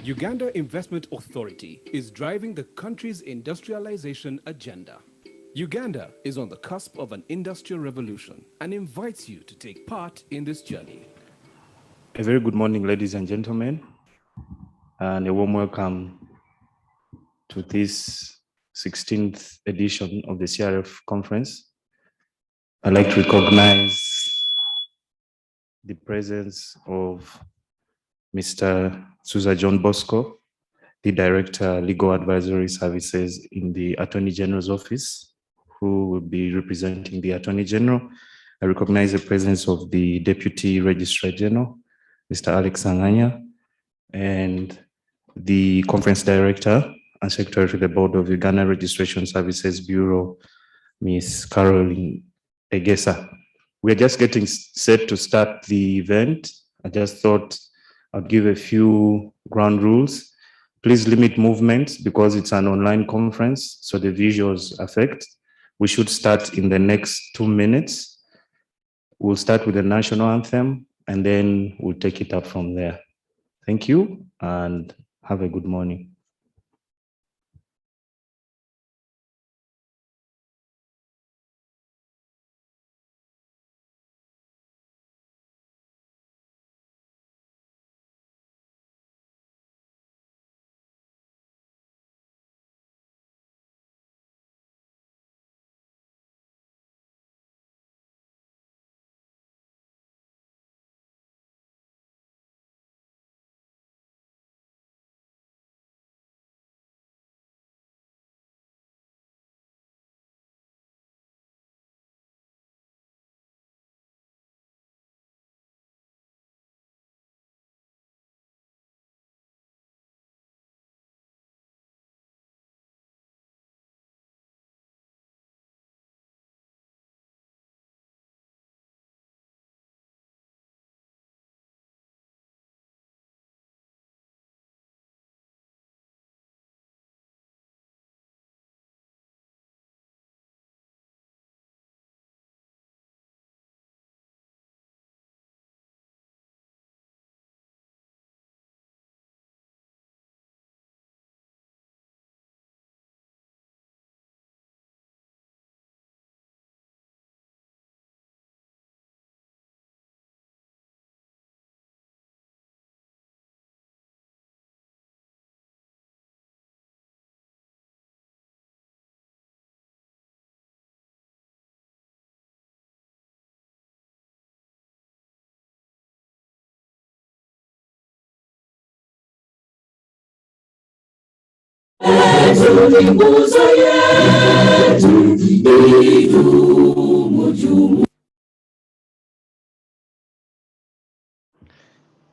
Uganda Investment Authority is driving the country's industrialization agenda. Uganda is on the cusp of an industrial revolution and invites you to take part in this journey. A very good morning, ladies and gentlemen, and a warm welcome to this 16th edition of the CRF conference. I'd like to recognize the presence of Mr. Susa John Bosco, the Director, Legal Advisory Services in the Attorney General's Office, who will be representing the Attorney General. I recognize the presence of the Deputy Registrar General, Mr. Alex Anganya, and the Conference Director and Secretary to the Board of Uganda Registration Services Bureau, Ms. Caroline Egesa. We're just getting set to start the event. I just thought I'd give a few ground rules. Please limit movements because it's an online conference, so the visuals affect. We should start in the next 2 minutes. We'll start with the national anthem, and then we'll take it up from there. Thank you, and have a good morning.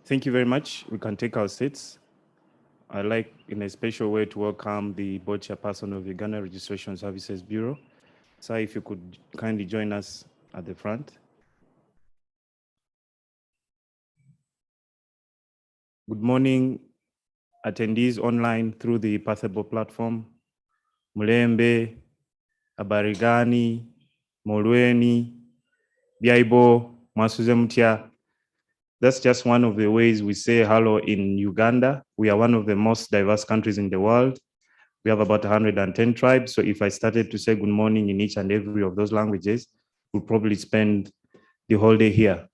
Thank you very much. We can take our seats. I'd like, in a special way, to welcome the board chairperson of Uganda Registration Services Bureau. Sir, if you could kindly join us at the front. Good morning, attendees online through the Pathable platform. Mulembe, Abarigani, Molweni, Biaibo, Mwasuze Mutya. That's just one of the ways we say hello in Uganda. We are one of the most diverse countries in the world. We have about 110 tribes. So if I started to say good morning in each and every of those languages, we'll probably spend the whole day here.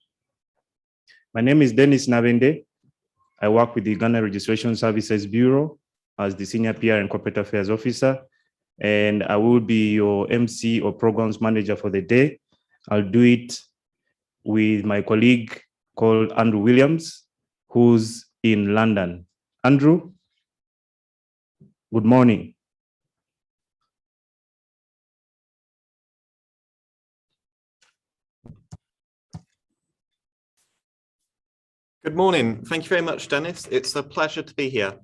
My name is Dennis Nabende. I work with the Uganda Registration Services Bureau as the Senior PR and Corporate Affairs Officer, and I will be your MC or Programs Manager for the day. I'll do it with my colleague called Andrew Williams, who's in London. Andrew, good morning. Good morning. Thank you very much, Dennis. It's a pleasure to be here.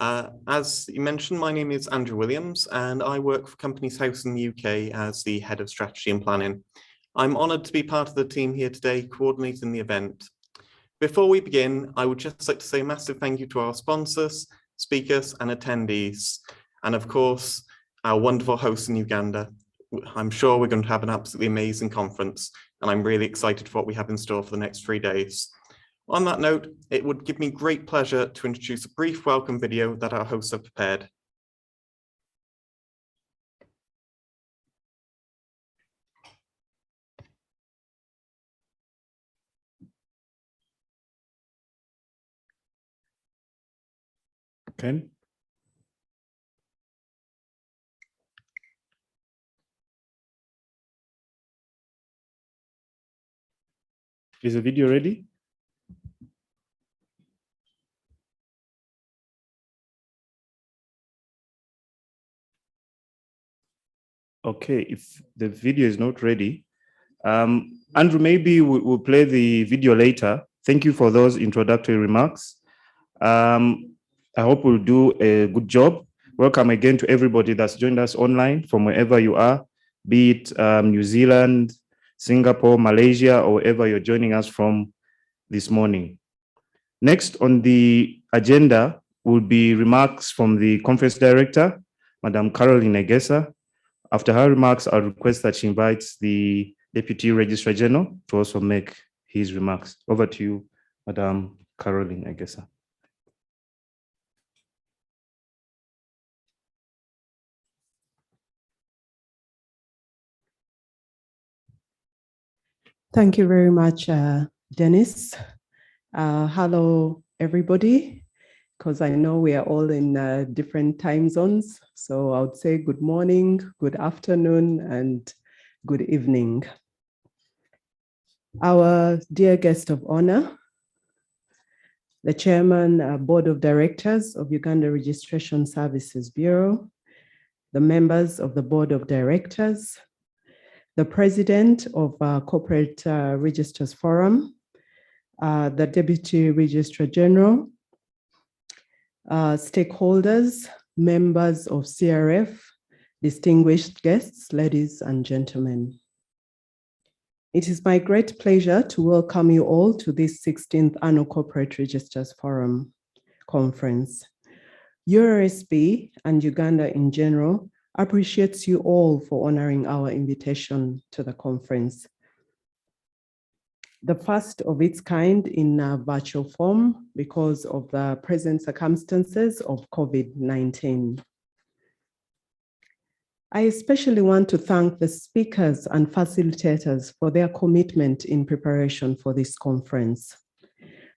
As you mentioned, my name is Andrew Williams, and I work for Companies House in the UK as the Head of Strategy and Planning. I'm honoured to be part of the team here today, coordinating the event. Before we begin, I would just like to say a massive thank you to our sponsors, speakers and attendees, and of course, our wonderful hosts in Uganda. I'm sure we're going to have an absolutely amazing conference, and I'm really excited for what we have in store for the next 3 days. On that note, it would give me great pleasure to introduce a brief welcome video that our hosts have prepared. Ken? Is the video ready? Okay, if the video is not ready, Andrew, maybe we'll play the video later. Thank you for those introductory remarks. I hope we'll do a good job. Welcome again to everybody that's joined us online from wherever you are, be it New Zealand, Singapore, Malaysia, or wherever you're joining us from this morning. Next on the agenda will be remarks from the conference director, Madam Caroline Egesa. After her remarks, I'll request that she invites the Deputy Registrar General to also make his remarks. Over to you, Madam Caroline Egesa. Thank you very much, Dennis. Hello, everybody, because I know we are all in different time zones. So I would say good morning, good afternoon, and good evening. Our dear guest of honor, the Chairman, Board of Directors of Uganda Registration Services Bureau, the members of the Board of Directors, the President of Corporate Registrars Forum, the Deputy Registrar General, stakeholders, members of CRF, distinguished guests, ladies and gentlemen. It is my great pleasure to welcome you all to this 16th Annual Corporate Registrars Forum conference. URSB and Uganda in general appreciates you all for honoring our invitation to the conference. The first of its kind in a virtual form because of the present circumstances of COVID-19. I especially want to thank the speakers and facilitators for their commitment in preparation for this conference.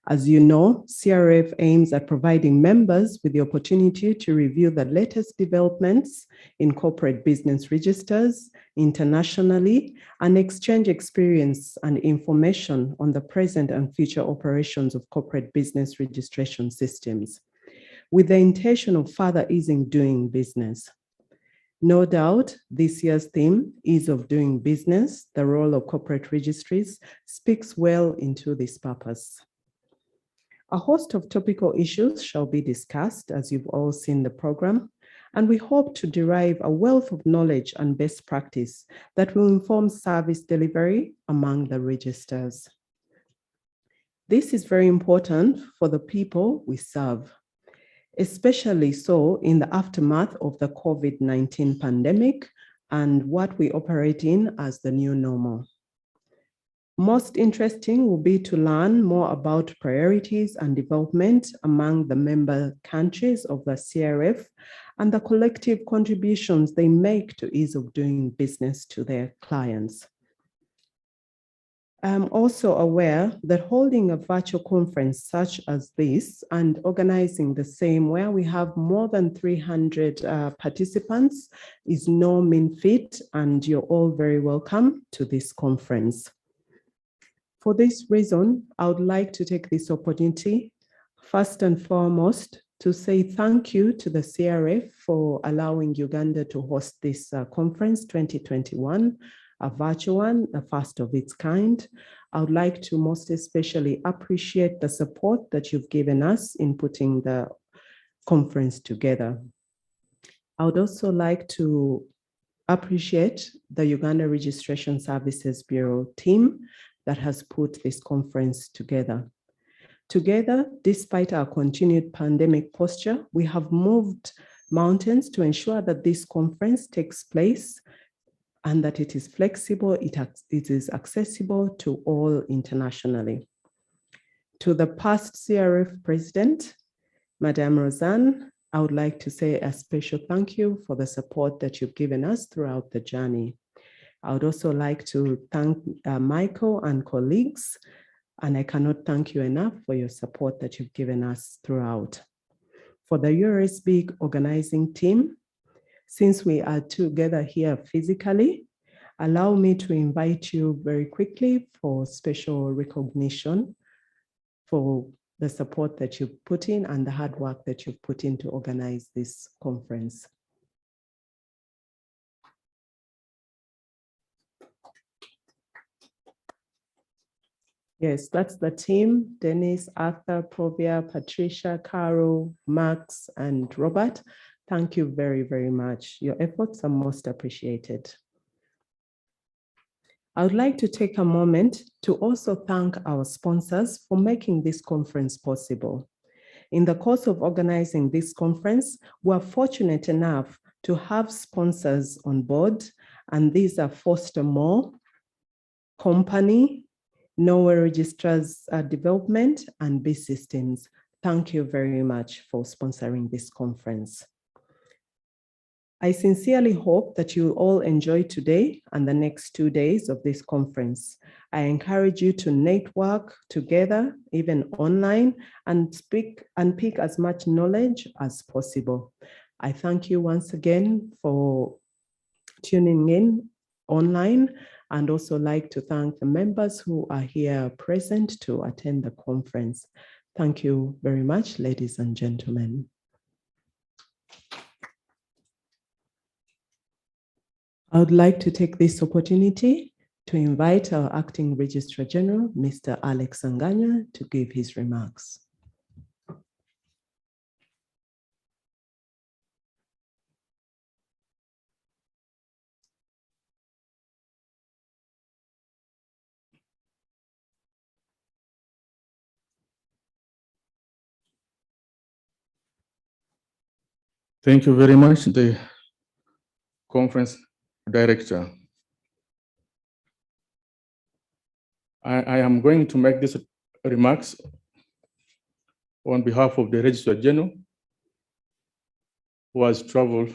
As you know, CRF aims at providing members with the opportunity to review the latest developments in corporate business registers internationally and exchange experience and information on the present and future operations of corporate business registration systems, with the intention of further easing doing business. No doubt, this year's theme, Ease of Doing Business, the role of corporate registries, speaks well into this purpose. A host of topical issues shall be discussed, as you've all seen the program, and we hope to derive a wealth of knowledge and best practice that will inform service delivery among the registers. This is very important for the people we serve, especially so in the aftermath of the COVID-19 pandemic and what we operate in as the new normal. Most interesting will be to learn more about priorities and development among the member countries of the CRF and the collective contributions they make to ease of doing business to their clients. I'm also aware that holding a virtual conference such as this and organizing the same where we have more than 300 participants is no mean feat, and you're all very welcome to this conference. For this reason, I would like to take this opportunity, first and foremost, to say thank you to the CRF for allowing Uganda to host this conference 2021, a virtual one, the first of its kind. I would like to most especially appreciate the support that you've given us in putting the conference together. I would also like to appreciate the Uganda Registration Services Bureau team that has put this conference together. Together, despite our continued pandemic posture, we have moved mountains to ensure that this conference takes place and that it is flexible, it is accessible to all internationally. To the past CRF president, Madame Roseanne, I would like to say a special thank you for the support that you've given us throughout the journey. I would also like to thank Michael and colleagues, and I cannot thank you enough for your support that you've given us throughout. For the URSB organizing team, since we are together here physically, allow me to invite you very quickly for special recognition for the support that you've put in and the hard work that you've put in to organize this conference. Yes, that's the team: Dennis, Arthur, Provia, Patricia, Carol, Max, and Robert. Thank you very, very much. Your efforts are most appreciated. I would like to take a moment to also thank our sponsors for making this conference possible. In the course of organizing this conference, we are fortunate enough to have sponsors on board, and these are Foster Moore Company, Norway Registrars Development, and B Systems. Thank you very much for sponsoring this conference. I sincerely hope that you all enjoy today and the next 2 days of this conference. I encourage you to network together, even online, and speak and pick as much knowledge as possible. I thank you once again for tuning in online, and also like to thank the members who are here present to attend the conference. Thank you very much, ladies and gentlemen. I would like to take this opportunity to invite our Acting Registrar General, Mr. Alex Sanganya, to give his remarks. Thank you very much, the conference director. I am going to make these remarks on behalf of the Registrar General, who has traveled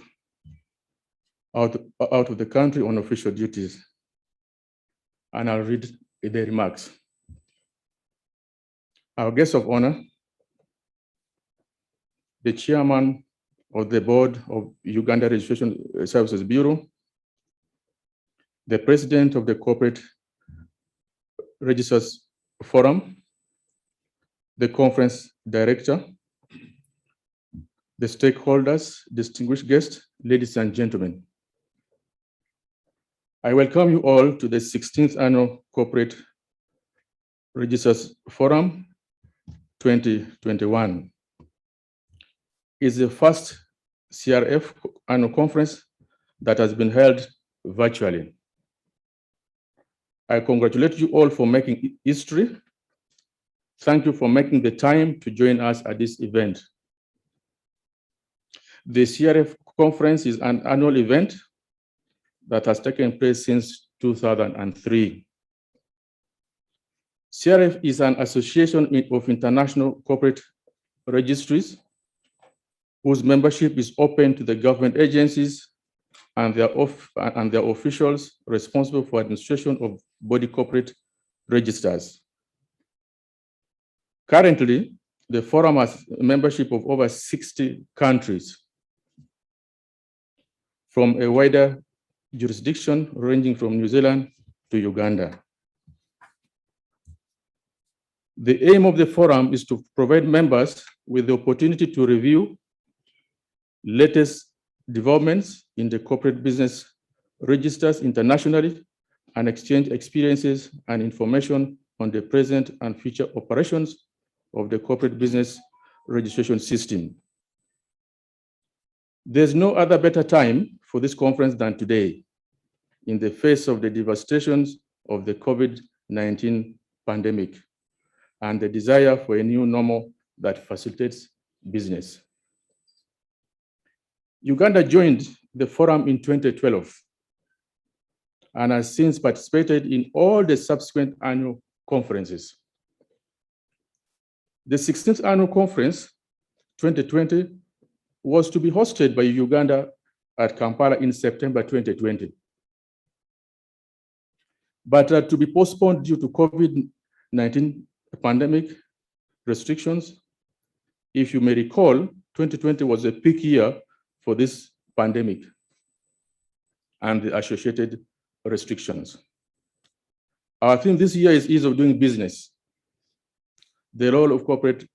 out of the country on official duties. And I'll read the remarks. Our guest of honor, the chairman of the board of Uganda Registration Services Bureau, the president of the Corporate Registrars Forum, the conference director, the stakeholders, distinguished guests, ladies and gentlemen. I welcome you all to the 16th Annual Corporate Registrars Forum 2021. It's the first CRF annual conference that has been held virtually. I congratulate you all for making history. Thank you for making the time to join us at this event. The CRF conference is an annual event that has taken place since 2003. CRF is an association of international corporate registries whose membership is open to the government agencies and their officials responsible for administration of body corporate registers. Currently, the forum has a membership of over 60 countries from a wider jurisdiction ranging from New Zealand to Uganda. The aim of the forum is to provide members with the opportunity to review latest developments in the corporate business registers internationally and exchange experiences and information on the present and future operations of the corporate business registration system. There's no other better time for this conference than today, in the face of the devastations of the COVID-19 pandemic and the desire for a new normal that facilitates business. Uganda joined the forum in 2012 and has since participated in all the subsequent annual conferences. The 16th Annual Conference 2020 was to be hosted by Uganda at Kampala in September 2020, but to be postponed due to COVID-19 pandemic restrictions. If you may recall, 2020 was a peak year for this pandemic and the associated restrictions. Our theme this year is ease of doing business, the role of corporate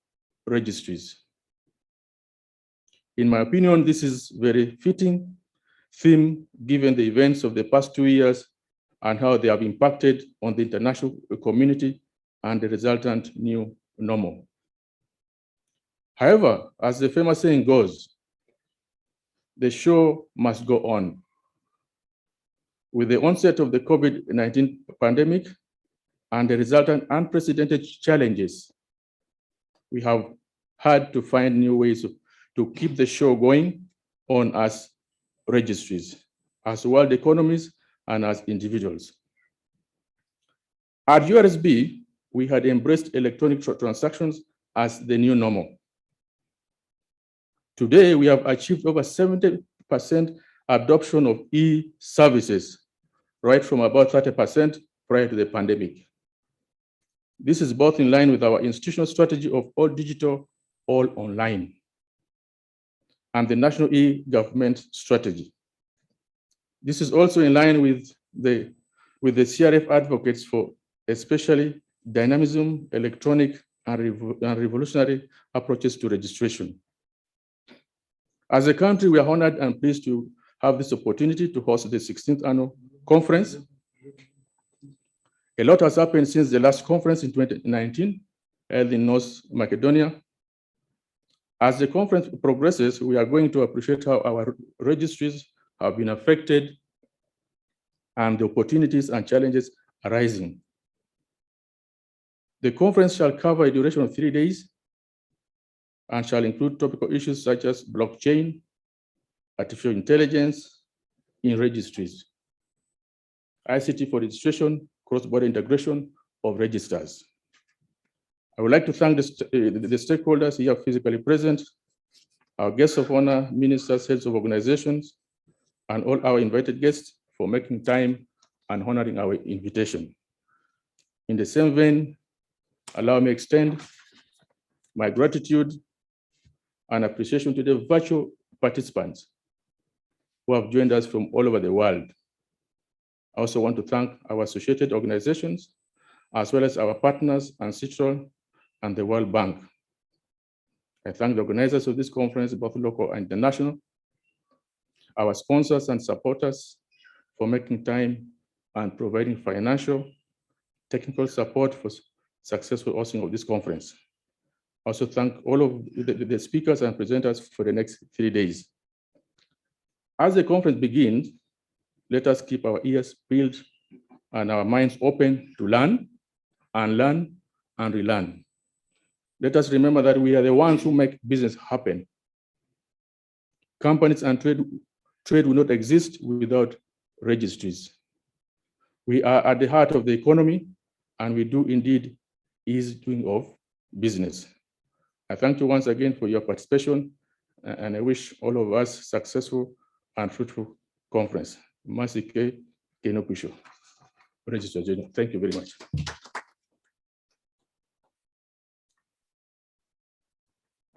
registries. In my opinion, this is very fitting theme given the events of the past 2 years and how they have impacted on the international community and the resultant new normal. However, as the famous saying goes, the show must go on. With the onset of the COVID-19 pandemic and the resultant unprecedented challenges, we have had to find new ways to keep the show going on as registries, as world economies, and as individuals. At URSB, we had embraced electronic transactions as the new normal. Today, we have achieved over 70% adoption of e-services, right from about 30% prior to the pandemic. This is both in line with our institutional strategy of all digital, all online, and the national e-government strategy. This is also in line with the CRF advocates for especially dynamism, electronic, and revolutionary approaches to registration. As a country, we are honored and pleased to have this opportunity to host the 16th Annual Conference. A lot has happened since the last conference in 2019, held in North Macedonia. As the conference progresses, we are going to appreciate how our registries have been affected and the opportunities and challenges arising. The conference shall cover a duration of 3 days and shall include topical issues such as blockchain, artificial intelligence in registries, ICT for registration, cross-border integration of registers. I would like to thank the stakeholders here physically present, our guests of honor, ministers, heads of organizations, and all our invited guests for making time and honoring our invitation. In the same vein, allow me to extend my gratitude and appreciation to the virtual participants who have joined us from all over the world. I also want to thank our associated organizations, as well as our partners, Ancestral and the World Bank. I thank the organizers of this conference, both local and international, our sponsors and supporters for making time and providing financial, technical support for successful hosting of this conference. I also thank all of the speakers and presenters for the next 3 days. As the conference begins, let us keep our ears peeled and our minds open to learn and relearn. Let us remember that we are the ones who make business happen. Companies and trade will not exist without registries. We are at the heart of the economy, and we do indeed ease doing of business. I thank you once again for your participation, and I wish all of us successful and fruitful conference. Masike Kenopisho, Registrar General. Thank you very much.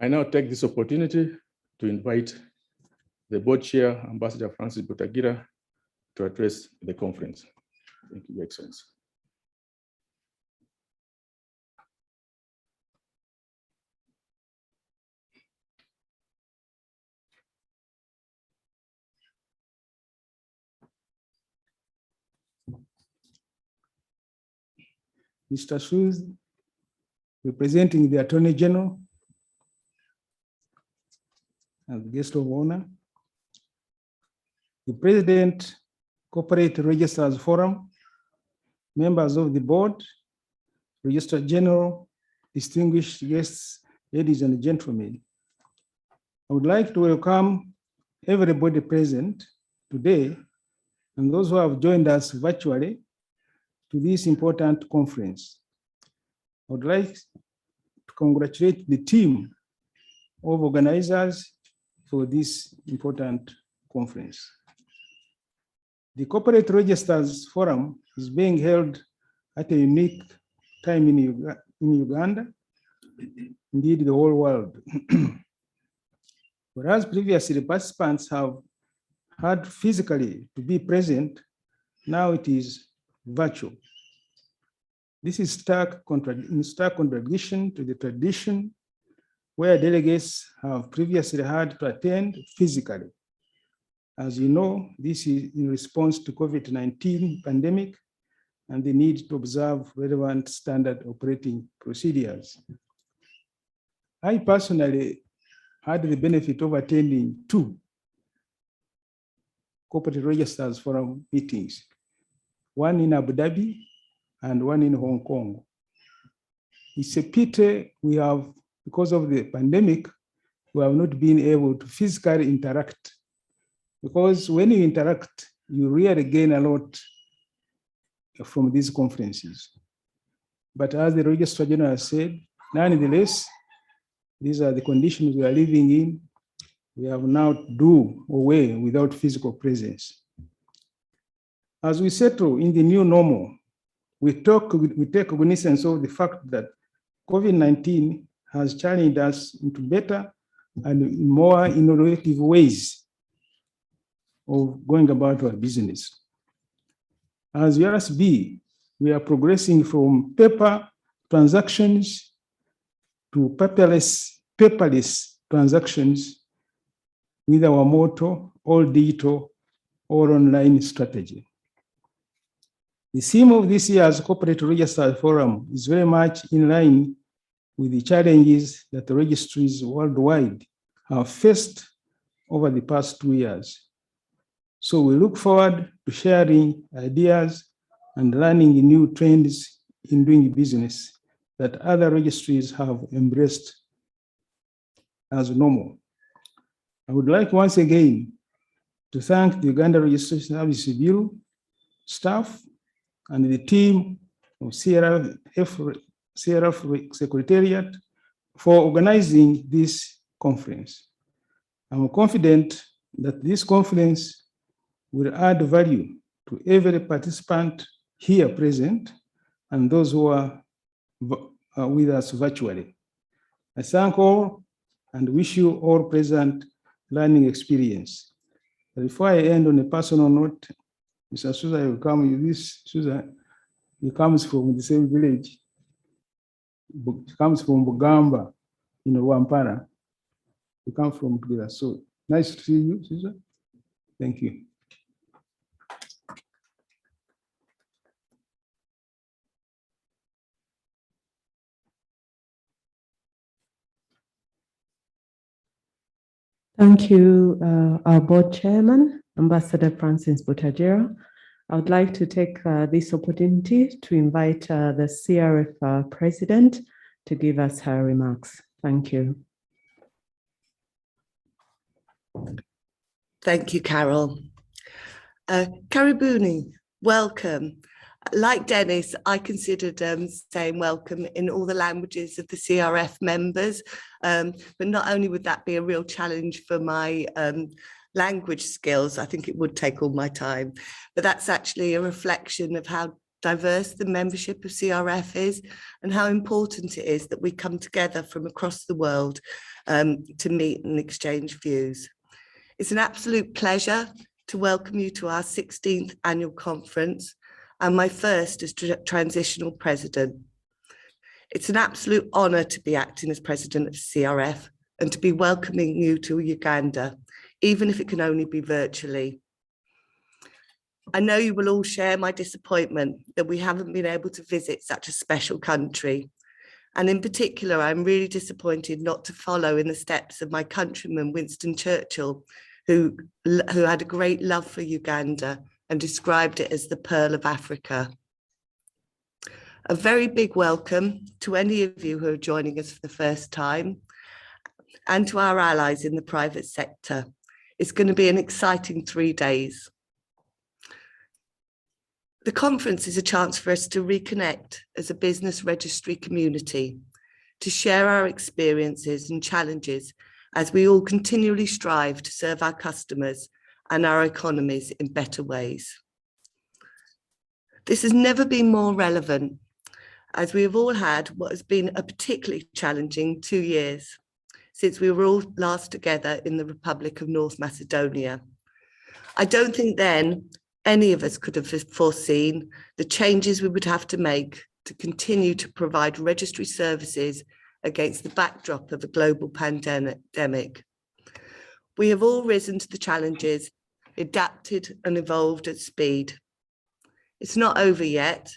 I now take this opportunity to invite the board chair, Ambassador Francis Butagira, to address the conference. Thank you, Your Excellency. Mr. Shoes, representing the Attorney General and guest of honor, the President, Corporate Registrars Forum, members of the board, Registrar General, distinguished guests, ladies and gentlemen. I would like to welcome everybody present today and those who have joined us virtually to this important conference. I would like to congratulate the team of organizers for this important conference. The Corporate Registers Forum is being held at a unique time in Uganda, indeed the whole world. Whereas previously participants have had physically to be present, now it is virtual. This is in stark contradiction to the tradition where delegates have previously had to attend physically. As you know, this is in response to COVID-19 pandemic and the need to observe relevant standard operating procedures. I personally had the benefit of attending 2 Corporate Registers Forum meetings, one in Abu Dhabi and one in Hong Kong. It's a pity we have, because of the pandemic, we have not been able to physically interact, because when you interact, you really gain a lot from these conferences. But as the Registrar General said, nonetheless, these are the conditions we are living in. We have now to do away without physical presence. As we settle in the new normal, we take cognizance of the fact that COVID-19 has challenged us into better and more innovative ways of going about our business. As URSB, we are progressing from paper transactions to paperless transactions with our motto, all digital, all online strategy. The theme of this year's Corporate Registrar Forum is very much in line with the challenges that the registries worldwide have faced over the past 2 years. So we look forward to sharing ideas and learning new trends in doing business that other registries have embraced as normal. I would like once again to thank the Uganda Registration Services Bureau staff and the team of CRF Secretariat for organizing this conference. I'm confident that this conference will add value to every participant here present and those who are with us virtually. I thank all and wish you all present learning experience. But before I end on a personal note, Mr. Susan will come with this. Susan, he comes from the same village. He comes from Bugamba in Wampara. We come from together. So nice to see you, Susan. Thank you. Thank you, our board chairman, Ambassador Francis Butajera. I would like to take this opportunity to invite the CRF president to give us her remarks. Thank you. Thank you, Carol. Karibuni, welcome. Like Dennis, I considered saying welcome in all the languages of the CRF members, but not only would that be a real challenge for my language skills, I think it would take all my time, but that's actually a reflection of how diverse the membership of CRF is and how important it is that we come together from across the world to meet and exchange views. It's an absolute pleasure to welcome you to our 16th annual conference and my first as transitional president. It's an absolute honor to be acting as president of CRF and to be welcoming you to Uganda, even if it can only be virtually. I know you will all share my disappointment that we haven't been able to visit such a special country. And in particular, I'm really disappointed not to follow in the steps of my countryman, Winston Churchill, who had a great love for Uganda and described it as the Pearl of Africa. A very big welcome to any of you who are joining us for the first time and to our allies in the private sector. It's going to be an exciting 3 days. The conference is a chance for us to reconnect as a business registry community, to share our experiences and challenges as we all continually strive to serve our customers and our economies in better ways. This has never been more relevant, as we have all had what has been a particularly challenging 2 years since we were all last together in the Republic of North Macedonia. I don't think then any of us could have foreseen the changes we would have to make to continue to provide registry services against the backdrop of a global pandemic. We have all risen to the challenges, adapted and evolved at speed. It's not over yet,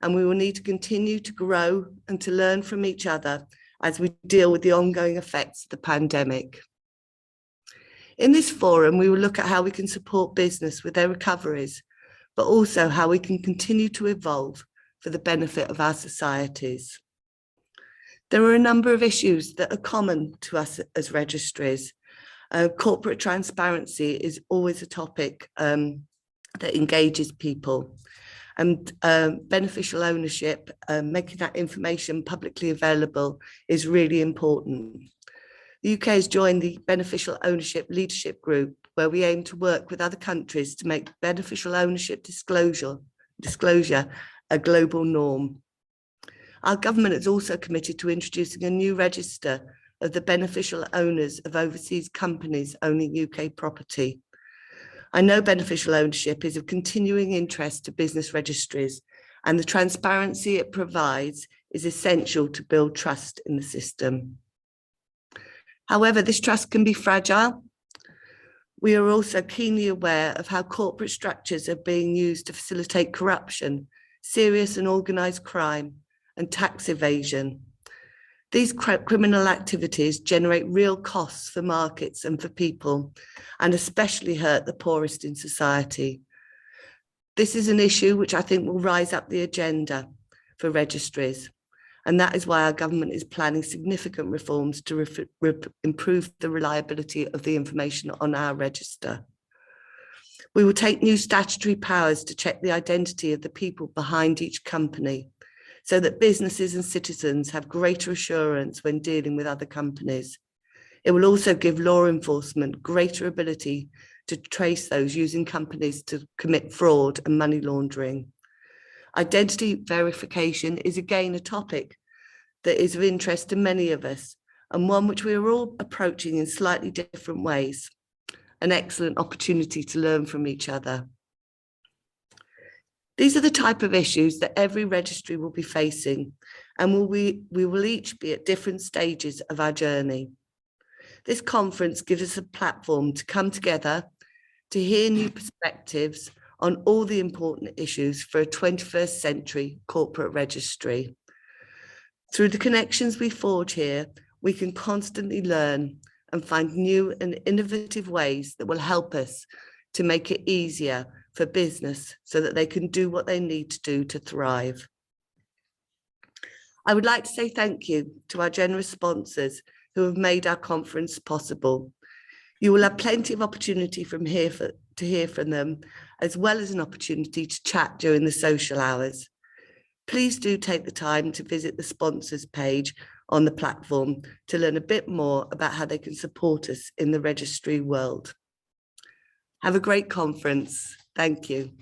and we will need to continue to grow and to learn from each other as we deal with the ongoing effects of the pandemic. In this forum, we will look at how we can support business with their recoveries, but also how we can continue to evolve for the benefit of our societies. There are a number of issues that are common to us as registries. Corporate transparency is always a topic that engages people, and beneficial ownership, making that information publicly available is really important. The UK has joined the Beneficial Ownership Leadership Group, where we aim to work with other countries to make beneficial ownership disclosure a global norm. Our government is also committed to introducing a new register of the beneficial owners of overseas companies owning UK property. I know beneficial ownership is of continuing interest to business registries, and the transparency it provides is essential to build trust in the system. However, this trust can be fragile. We are also keenly aware of how corporate structures are being used to facilitate corruption, serious and organised crime, and tax evasion. These criminal activities generate real costs for markets and for people, and especially hurt the poorest in society. This is an issue which I think will rise up the agenda for registries, and that is why our government is planning significant reforms to improve the reliability of the information on our register. We will take new statutory powers to check the identity of the people behind each company, so that businesses and citizens have greater assurance when dealing with other companies. It will also give law enforcement greater ability to trace those using companies to commit fraud and money laundering. Identity verification is again a topic that is of interest to many of us, and one which we are all approaching in slightly different ways. An excellent opportunity to learn from each other. These are the type of issues that every registry will be facing, and we will each be at different stages of our journey. This conference gives us a platform to come together, to hear new perspectives on all the important issues for a 21st century corporate registry. Through the connections we forge here, we can constantly learn and find new and innovative ways that will help us to make it easier for business so that they can do what they need to do to thrive. I would like to say thank you to our generous sponsors who have made our conference possible. You will have plenty of opportunity to hear from them, as well as an opportunity to chat during the social hours. Please do take the time to visit the sponsors page on the platform to learn a bit more about how they can support us in the registry world. Have a great conference. Thank you.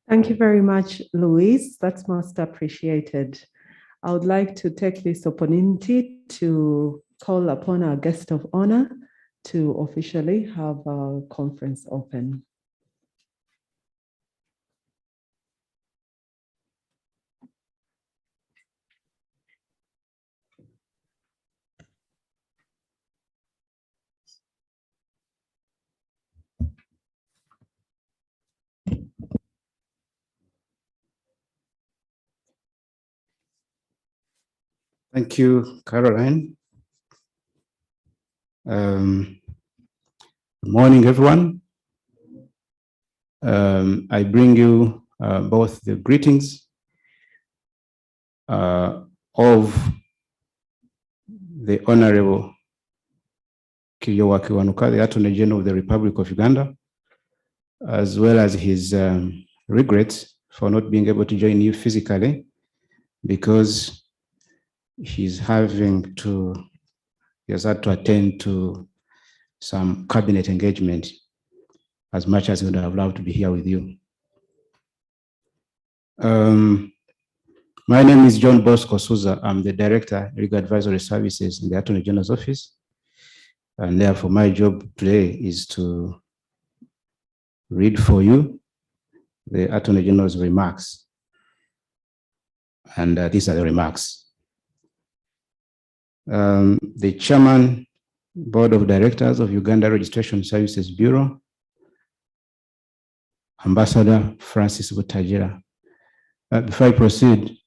Thank you very much, Louise. That's most appreciated. I would like to take this opportunity to call upon our guest of honor to officially have our conference open. Thank you, Caroline. Good morning, everyone. I bring you both the greetings of the Honorable Kiyowa Kiwanuka, the Attorney General of the Republic of Uganda, as well as his regrets for not being able to join you physically because he has had to attend to some cabinet engagement as much as he would have loved to be here with you. My name is John Bosco Souza. I'm the Director, Legal Advisory Services in the Attorney General's Office. And therefore, my job today is to read for you the Attorney General's remarks. And these are the remarks. The Chairman, Board of Directors of Uganda Registration Services Bureau, Ambassador Francis Butagira. Before I proceed,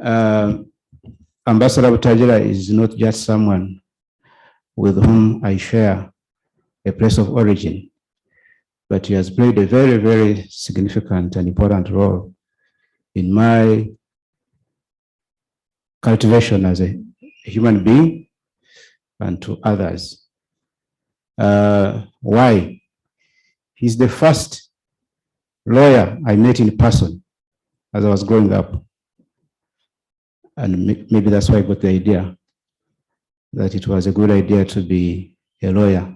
Ambassador Butagira is not just someone with whom I share a place of origin, but he has played a very, very significant and important role in my cultivation as a human being and to others. Why? He's the first lawyer I met in person as I was growing up. And maybe that's why I got the idea that it was a good idea to be a lawyer.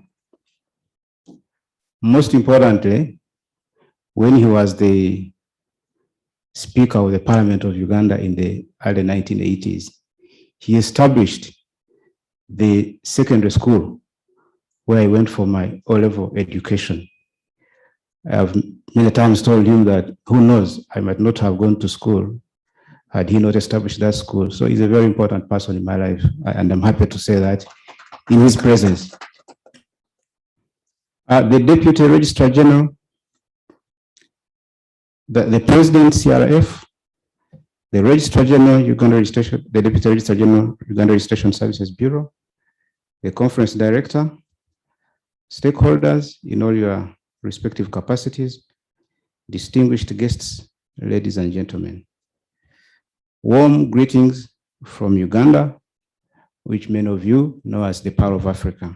Most importantly, when he was the Speaker of the Parliament of Uganda in the early 1980s, he established the secondary school where I went for my O-level education. I have many times told him that, who knows, I might not have gone to school had he not established that school. So he's a very important person in my life, and I'm happy to say that in his presence. The Deputy Registrar General, the President, CRF, the Registrar General, Uganda Registration, the Deputy Registrar General, Uganda Registration Services Bureau, the Conference Director, stakeholders in all your respective capacities, distinguished guests, ladies and gentlemen. Warm greetings from Uganda, which many of you know as the Pearl of Africa.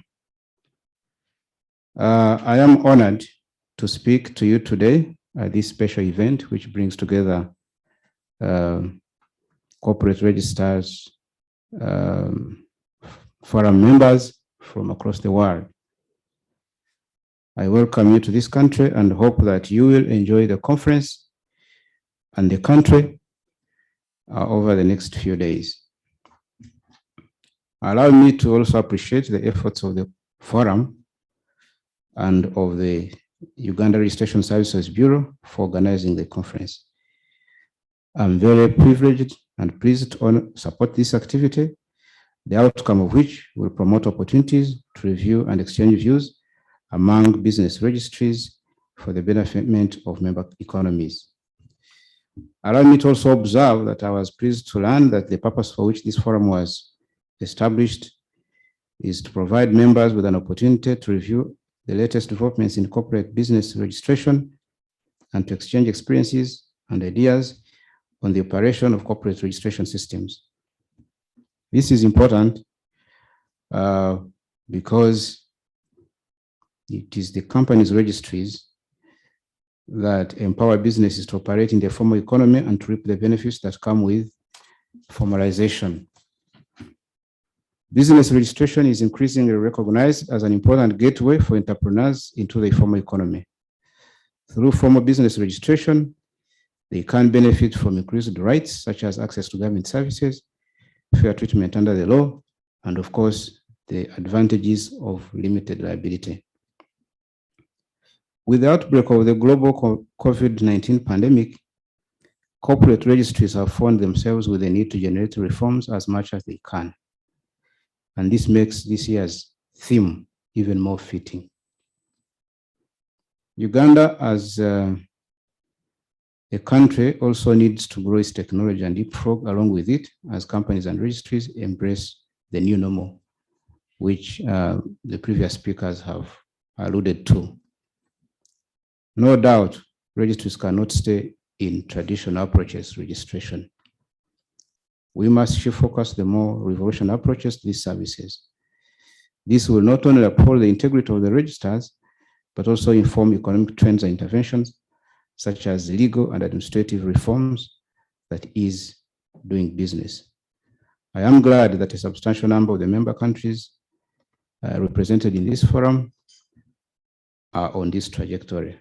I am honored to speak to you today at this special event, which brings together corporate registrars, forum members from across the world. I welcome you to this country and hope that you will enjoy the conference and the country over the next few days. Allow me to also appreciate the efforts of the forum and of the Uganda Registration Services Bureau for organizing the conference. I'm very privileged and pleased to support this activity, the outcome of which will promote opportunities to review and exchange views among business registries for the benefit of member economies. Allow me to also observe that I was pleased to learn that the purpose for which this forum was established is to provide members with an opportunity to review the latest developments in corporate business registration and to exchange experiences and ideas on the operation of corporate registration systems. This is important because it is the company's registries that empower businesses to operate in the formal economy and to reap the benefits that come with formalization. Business registration is increasingly recognized as an important gateway for entrepreneurs into the formal economy. Through formal business registration, they can benefit from increased rights such as access to government services, fair treatment under the law, and of course, the advantages of limited liability. With the outbreak of the global COVID-19 pandemic, corporate registries have found themselves with the need to generate reforms as much as they can. And this makes this year's theme even more fitting. Uganda as a country also needs to grow its technology and leapfrog along with it as companies and registries embrace the new normal, which the previous speakers have alluded to. No doubt, registries cannot stay in traditional approaches registration. We must shift focus the more revolutionary approaches to these services. This will not only uphold the integrity of the registers, but also inform economic trends and interventions, such as legal and administrative reforms that is doing business. I am glad that a substantial number of the member countries represented in this forum are on this trajectory.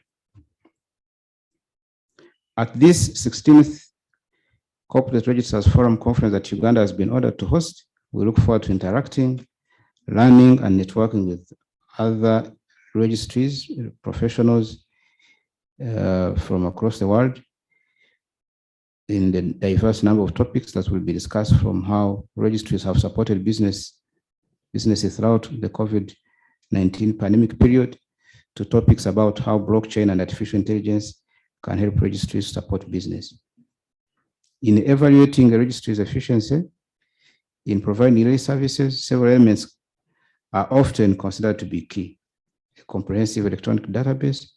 At this 16th Corporate Registrars Forum conference that Uganda has been ordered to host, we look forward to interacting, learning, and networking with other registries, professionals from across the world in the diverse number of topics that will be discussed, from how registries have supported businesses throughout the COVID-19 pandemic period, to topics about how blockchain and artificial intelligence can help registries support business. In evaluating a registry's efficiency in providing relay services, several elements are often considered to be key: a comprehensive electronic database,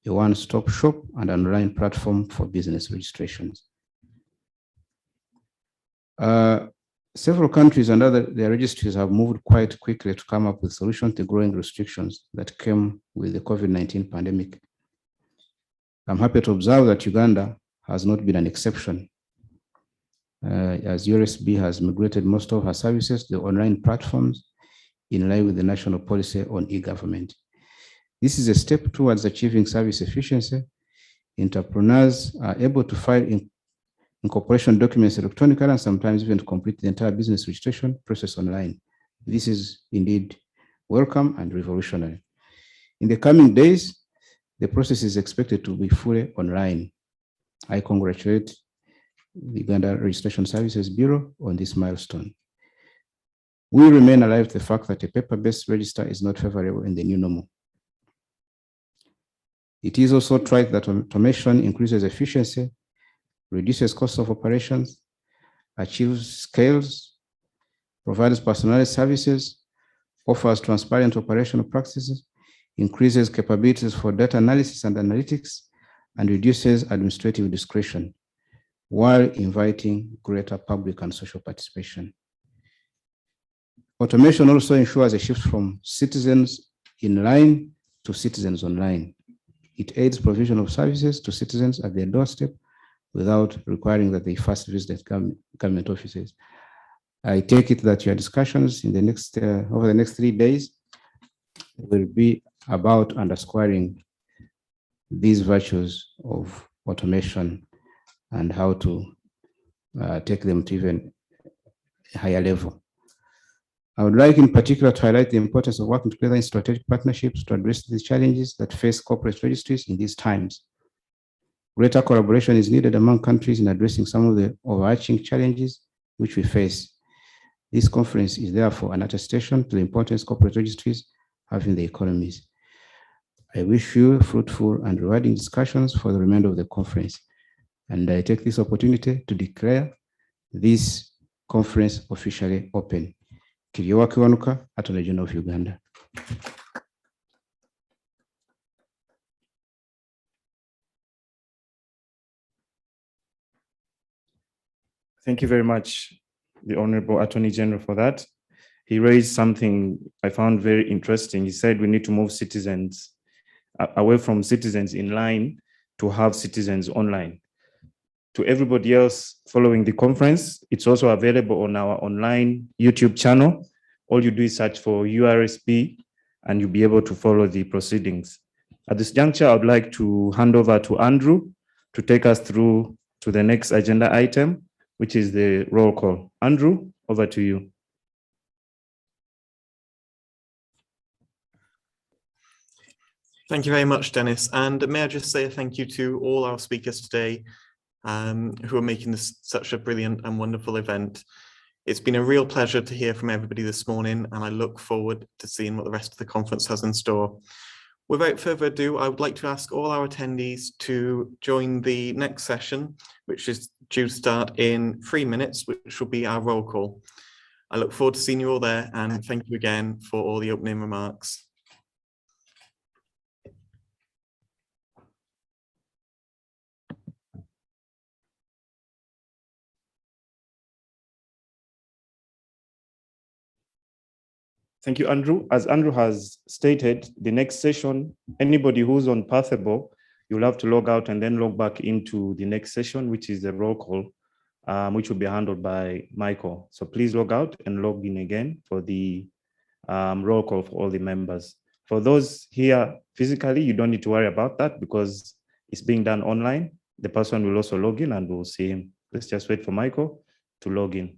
a one-stop shop, and an online platform for business registrations. Several countries and their registries have moved quite quickly to come up with solutions to growing restrictions that came with the COVID-19 pandemic. I'm happy to observe that Uganda has not been an exception, as URSB has migrated most of her services to online platforms in line with the national policy on e-government. This is a step towards achieving service efficiency. Entrepreneurs are able to file incorporation documents electronically and sometimes even to complete the entire business registration process online. This is indeed welcome and revolutionary. In the coming days, the process is expected to be fully online. I congratulate the Uganda Registration Services Bureau on this milestone. We remain alive to the fact that a paper-based register is not favorable in the new normal. It is also true that automation increases efficiency, reduces cost of operations, achieves scales, provides personalized services, offers transparent operational practices, increases capabilities for data analysis and analytics, and reduces administrative discretion, while inviting greater public and social participation. Automation also ensures a shift from citizens in line to citizens online. It aids provision of services to citizens at their doorstep without requiring that they first visit government offices. I take it that your discussions in the next over the next 3 days will be about underscoring these virtues of automation and how to take them to even a higher level. I would like in particular to highlight the importance of working together in strategic partnerships to address the challenges that face corporate registries in these times. Greater collaboration is needed among countries in addressing some of the overarching challenges which we face. This conference is therefore an attestation to the importance corporate registries have in the economies. I wish you fruitful and rewarding discussions for the remainder of the conference. And I take this opportunity to declare this conference officially open. Kiriwa Kiwanuka, Attorney General of Uganda. Thank you very much, the Honorable Attorney General, for that. He raised something I found very interesting. He said we need to move citizens away from citizens in line to have citizens online. To everybody else following the conference, it's also available on our online YouTube channel. All you do is search for URSB and you'll be able to follow the proceedings. At this juncture, I would like to hand over to Andrew to take us through to the next agenda item, which is the roll call. Andrew, over to you. Thank you very much, Dennis. And may I just say a thank you to all our speakers today who are making this such a brilliant and wonderful event. It's been a real pleasure to hear from everybody this morning, and I look forward to seeing what the rest of the conference has in store. Without further ado, I would like to ask all our attendees to join the next session, which is due to start in 3 minutes, which will be our roll call. I look forward to seeing you all there, and thank you again for all the opening remarks. Thank you, Andrew. As Andrew has stated, the next session, anybody who's on Pathable, you'll have to log out and then log back into the next session, which is the roll call, which will be handled by Michael. So please log out and log in again for the roll call for all the members. For those here physically, you don't need to worry about that because it's being done online. The person will also log in and we'll see him. Let's just wait for Michael to log in.